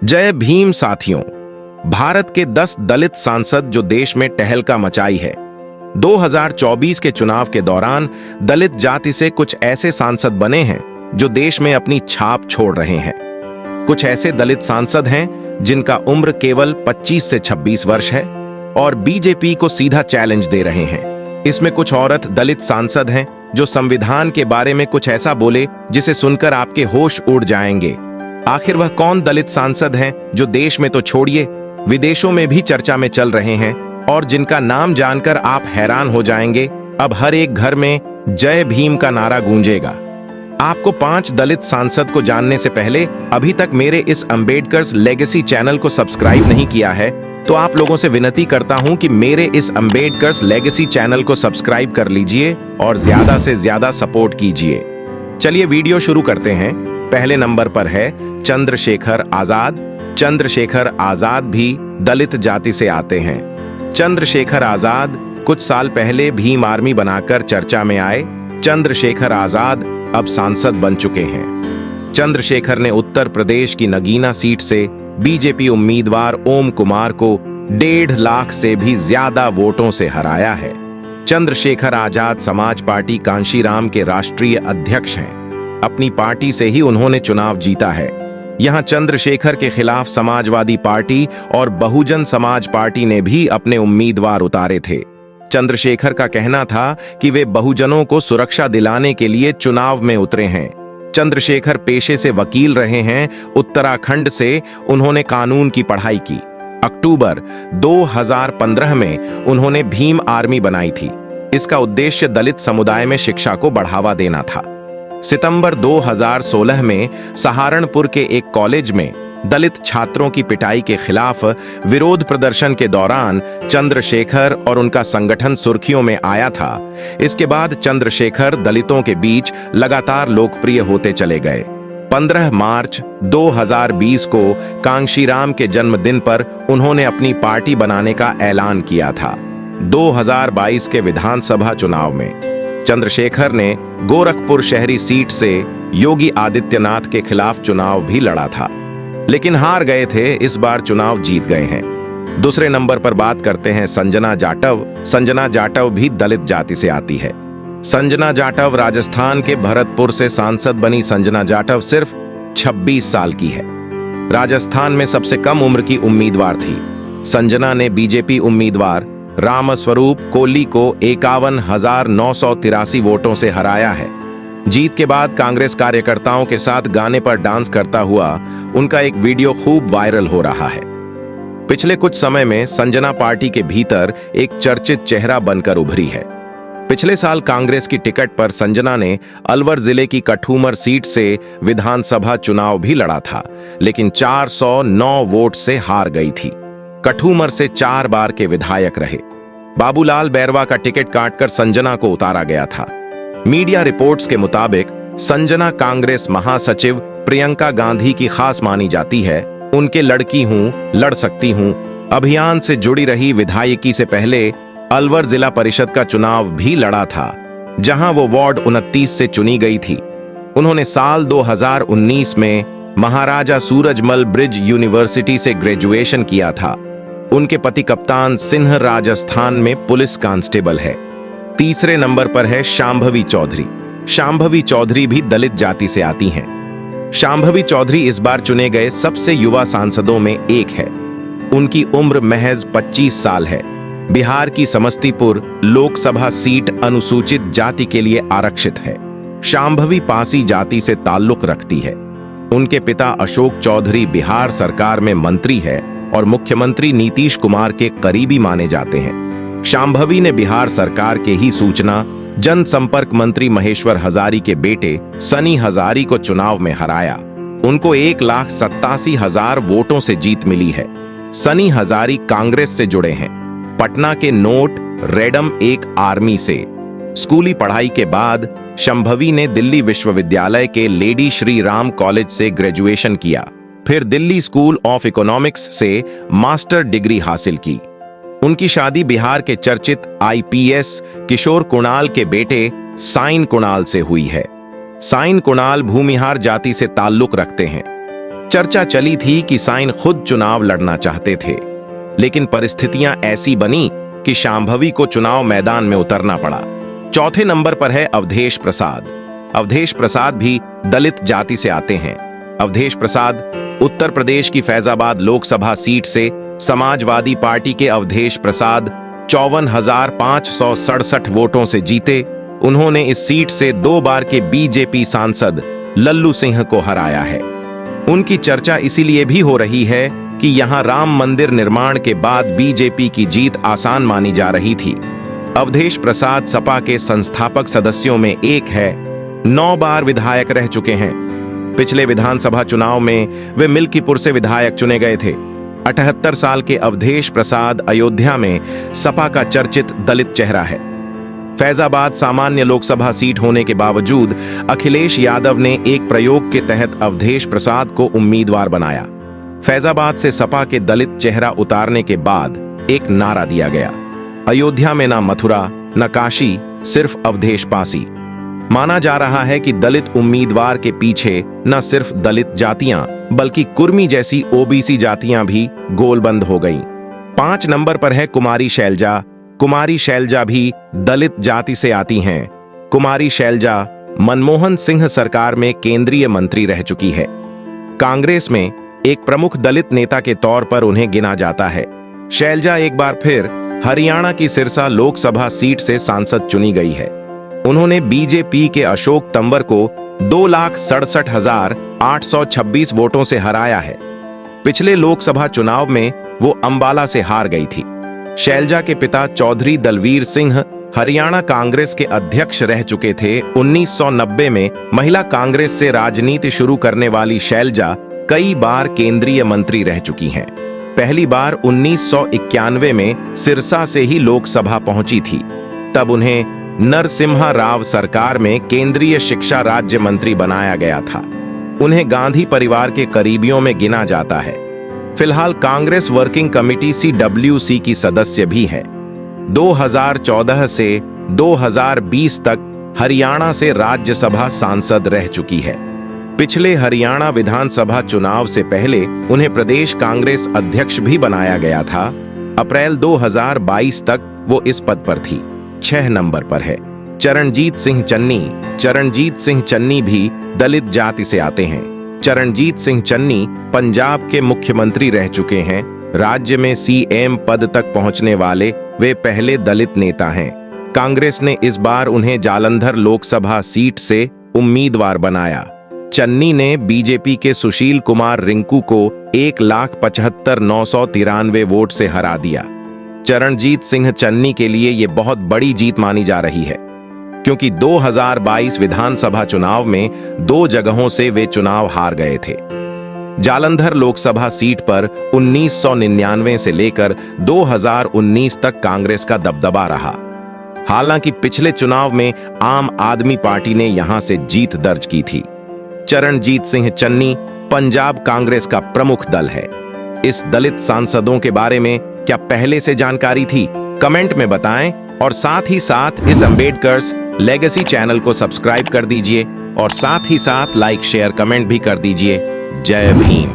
जय भीम साथियों। भारत के 10 दलित सांसद जो देश में टहलका मचाई है। 2024 के चुनाव के दौरान दलित जाति से कुछ ऐसे सांसद बने हैं जो देश में अपनी छाप छोड़ रहे हैं। कुछ ऐसे दलित सांसद हैं जिनका उम्र केवल 25 से 26 वर्ष है और बीजेपी को सीधा चैलेंज दे रहे हैं। इसमें कुछ औरत दलित सांसद हैं जो संविधान के बारे में कुछ ऐसा बोले जिसे सुनकर आपके होश उड़ जाएंगे। आखिर वह कौन दलित सांसद हैं जो देश में तो छोड़िए विदेशों में भी चर्चा में चल रहे हैं और जिनका नाम जानकर आप हैरान हो जाएंगे। अब हर एक घर में जय भीम का नारा गूंजेगा। आपको 5 दलित सांसद को जानने से पहले अभी तक मेरे इस अंबेडकर्स लेगेसी चैनल को सब्सक्राइब नहीं किया है तो आप लोगों से विनती करता हूं कि मेरे इस अंबेडकर्स लेगेसी चैनल को सब्सक्राइब कर लीजिए और ज्यादा से ज्यादा सपोर्ट कीजिए। चलिए वीडियो शुरू करते हैं। पहले नंबर पर है चंद्रशेखर आजाद। चंद्रशेखर आजाद भी दलित जाति से आते हैं। चंद्रशेखर आजाद कुछ साल पहले भीम आर्मी बनाकर चर्चा में आए। चंद्रशेखर आजाद अब सांसद बन चुके हैं। चंद्रशेखर ने उत्तर प्रदेश की नगीना सीट से बीजेपी उम्मीदवार ओम कुमार को 1.5 लाख से भी ज्यादा वोटों से हराया है। चंद्रशेखर आजाद समाज पार्टी कांशीराम के राष्ट्रीय अध्यक्ष हैं। अपनी पार्टी से ही उन्होंने चुनाव जीता है। यहां चंद्रशेखर के खिलाफ समाजवादी पार्टी और बहुजन समाज पार्टी ने भी अपने उम्मीदवार उतारे थे। चंद्रशेखर का कहना था कि वे बहुजनों को सुरक्षा दिलाने के लिए चुनाव में उतरे हैं। चंद्रशेखर पेशे से वकील रहे हैं। उत्तराखंड से उन्होंने कानून की पढ़ाई की। अक्टूबर 2015 में उन्होंने भीम आर्मी बनाई थी। इसका उद्देश्य दलित समुदाय में शिक्षा को बढ़ावा देना था। सितंबर 2016 में सहारनपुर के एक कॉलेज में दलित छात्रों की पिटाई के खिलाफ विरोध प्रदर्शन के दौरान चंद्रशेखर और उनका संगठन सुर्खियों में आया था। इसके बाद चंद्रशेखर दलितों के बीच लगातार लोकप्रिय होते चले गए। 15 मार्च 2020 को कांशीराम के जन्मदिन पर उन्होंने अपनी पार्टी बनाने का ऐलान किया था। 2022 के विधानसभा चुनाव में चंद्रशेखर ने गोरखपुर शहरी सीट से योगी आदित्यनाथ के खिलाफ चुनाव भी लड़ा था, लेकिन हार गए थे। इस बार चुनाव जीत गए हैं। दूसरे नंबर पर बात करते हैं संजना जाटव। संजना जाटव भी दलित जाति से आती है। संजना जाटव राजस्थान के भरतपुर से सांसद बनी। संजना जाटव सिर्फ 26 साल की है। राजस्थान में सबसे कम उम्र की उम्मीदवार थी। संजना ने बीजेपी उम्मीदवार रामस्वरूप कोली को 51,983 वोटों से हराया है। जीत के बाद कांग्रेस कार्यकर्ताओं के साथ गाने पर डांस करता हुआ उनका एक वीडियो खूब वायरल हो रहा है। पिछले कुछ समय में संजना पार्टी के भीतर एक चर्चित चेहरा बनकर उभरी है। पिछले साल कांग्रेस की टिकट पर संजना ने अलवर जिले की कठूमर सीट से विधानसभा चुनाव भी लड़ा था, लेकिन 409 वोट से हार गई थी। कठूमर से 4 बार के विधायक रहे। बाबूलाल बैरवा का टिकट काटकर संजना को उतारा गया था। मीडिया रिपोर्ट्स के मुताबिक संजना कांग्रेस महासचिव प्रियंका गांधी की खास मानी जाती है। उनके लड़की हूं, लड़ सकती हूं अभियान से जुड़ी रही। विधायकी से पहले अलवर जिला परिषद का चुनाव भी लड़ा था, जहां वो वार्ड 29 से चुनी गई थी। उन्होंने साल 2019 में महाराजा सूरजमल ब्रिज यूनिवर्सिटी से ग्रेजुएशन किया था। उनके पति कप्तान सिंह राजस्थान में पुलिस कांस्टेबल है। तीसरे नंबर पर है शांभवी चौधरी। शांभवी चौधरी भी दलित जाति से आती हैं। शांभवी चौधरी इस बार चुने गए सबसे युवा सांसदों में एक है। उनकी उम्र महज 25 साल है। बिहार की समस्तीपुर लोकसभा सीट अनुसूचित जाति के लिए आरक्षित है। शांभवी पासी जाति से ताल्लुक रखती है। उनके पिता अशोक चौधरी बिहार सरकार में मंत्री है और मुख्यमंत्री नीतीश कुमार के करीबी माने जाते हैं। शांभवी ने बिहार सरकार के ही सूचना जनसंपर्क मंत्री महेश्वर हजारी के बेटे सनी हजारी को चुनाव में हराया। उनको 1,87,000 वोटों से जीत मिली है। सनी हजारी कांग्रेस से जुड़े हैं। पटना के नोट रेडम एक आर्मी से। स्कूली पढ़ाई के बाद शांभवी ने दिल्ली विश्वविद्यालय के लेडी श्री राम कॉलेज से ग्रेजुएशन किया। फिर दिल्ली स्कूल ऑफ इकोनॉमिक्स से मास्टर डिग्री हासिल की। उनकी शादी बिहार के चर्चित आईपीएस किशोर कुणाल के बेटे साइन कुणाल से हुई है। साइन कुणाल भूमिहार जाति से ताल्लुक रखते हैं। चर्चा चली थी कि साइन खुद चुनाव लड़ना चाहते थे, लेकिन परिस्थितियां ऐसी बनी कि शांभवी को चुनाव मैदान में उतरना पड़ा। चौथे नंबर पर है अवधेश प्रसाद। अवधेश प्रसाद भी दलित जाति से आते हैं। अवधेश प्रसाद उत्तर प्रदेश की फैजाबाद लोकसभा सीट से समाजवादी पार्टी के अवधेश प्रसाद 54,567 वोटों से जीते। उन्होंने इस सीट से 2 बार के बीजेपी सांसद लल्लू सिंह को हराया है। उनकी चर्चा इसीलिए भी हो रही है कि यहां राम मंदिर निर्माण के बाद बीजेपी की जीत आसान मानी जा रही थी। अवधेश प्रसाद सपा के संस्थापक सदस्यों में एक है, 9 बार विधायक रह चुके हैं। पिछले विधानसभा चुनाव में वे मिल्कीपुर से विधायक चुने गए थे। 78 साल के अवधेश प्रसाद अयोध्या में सपा का चर्चित दलित चेहरा है। फैजाबाद सामान्य लोकसभा सीट होने के बावजूद अखिलेश यादव ने एक प्रयोग के तहत अवधेश प्रसाद को उम्मीदवार बनाया। फैजाबाद से सपा के दलित चेहरा उतारने के बाद एक नारा दिया गया, अयोध्या में ना मथुरा न काशी, सिर्फ अवधेश पासी। माना जा रहा है कि दलित उम्मीदवार के पीछे न सिर्फ दलित जातियां बल्कि कुर्मी जैसी ओबीसी जातियां भी गोलबंद हो गईं। 5 नंबर पर है कुमारी शैलजा। कुमारी शैलजा भी दलित जाति से आती हैं। कुमारी शैलजा मनमोहन सिंह सरकार में केंद्रीय मंत्री रह चुकी है। कांग्रेस में एक प्रमुख दलित नेता के तौर पर उन्हें गिना जाता है। शैलजा एक बार फिर हरियाणा की सिरसा लोकसभा सीट से सांसद चुनी गई है। उन्होंने बीजेपी के अशोक तंवर को 2,67,826 वोटों से हराया है। पिछले लोकसभा चुनाव में वो अंबाला से हार गई थी। शैलजा के पिता चौधरी दलवीर सिंह हरियाणा कांग्रेस के अध्यक्ष रह चुके थे। 1990 में महिला कांग्रेस से राजनीति शुरू करने वाली शैलजा कई बार केंद्रीय मंत्री रह चुकी हैं। पहली बार 1991 में सिरसा से ही लोकसभा पहुंची थी। तब उन्हें नरसिम्हा राव सरकार में केंद्रीय शिक्षा राज्य मंत्री बनाया गया था। उन्हें गांधी परिवार के करीबियों में गिना जाता है। फिलहाल कांग्रेस वर्किंग कमेटी CWC की सदस्य भी है। 2014 से 2020 तक हरियाणा से राज्यसभा सांसद रह चुकी है। पिछले हरियाणा विधानसभा चुनाव से पहले उन्हें प्रदेश कांग्रेस अध्यक्ष भी बनाया गया था। अप्रैल 2022 तक वो इस पद पर थी। 6 नंबर पर है चरणजीत सिंह चन्नी। चरणजीत सिंह चन्नी भी दलित जाति से आते हैं। चरणजीत सिंह चन्नी पंजाब के मुख्यमंत्री रह चुके हैं। राज्य में CM पद तक पहुंचने वाले वे पहले दलित नेता हैं। कांग्रेस ने इस बार उन्हें जालंधर लोकसभा सीट से उम्मीदवार बनाया। चन्नी ने बीजेपी के सुशील कुमार रिंकू को 1,75,993 वोट से हरा दिया। चरणजीत सिंह चन्नी के लिए ये बहुत बड़ी जीत मानी जा रही है, क्योंकि 2022 विधानसभा चुनाव में 2 जगहों से वे चुनाव हार गए थे। जालंधर लोकसभा सीट पर 1999 से लेकर 2019 तक कांग्रेस का दबदबा रहा। हालांकि पिछले चुनाव में आम आदमी पार्टी ने यहां से जीत दर्ज की थी। चरणजीत सिंह चन्नी पंजाब कांग्रेस का प्रमुख दल है। इस दलित सांसदों के बारे में क्या पहले से जानकारी थी? कमेंट में बताएं और साथ ही साथ इस अंबेडकर्स लेगेसी चैनल को सब्सक्राइब कर दीजिए और साथ ही साथ लाइक शेयर कमेंट भी कर दीजिए। जय भीम।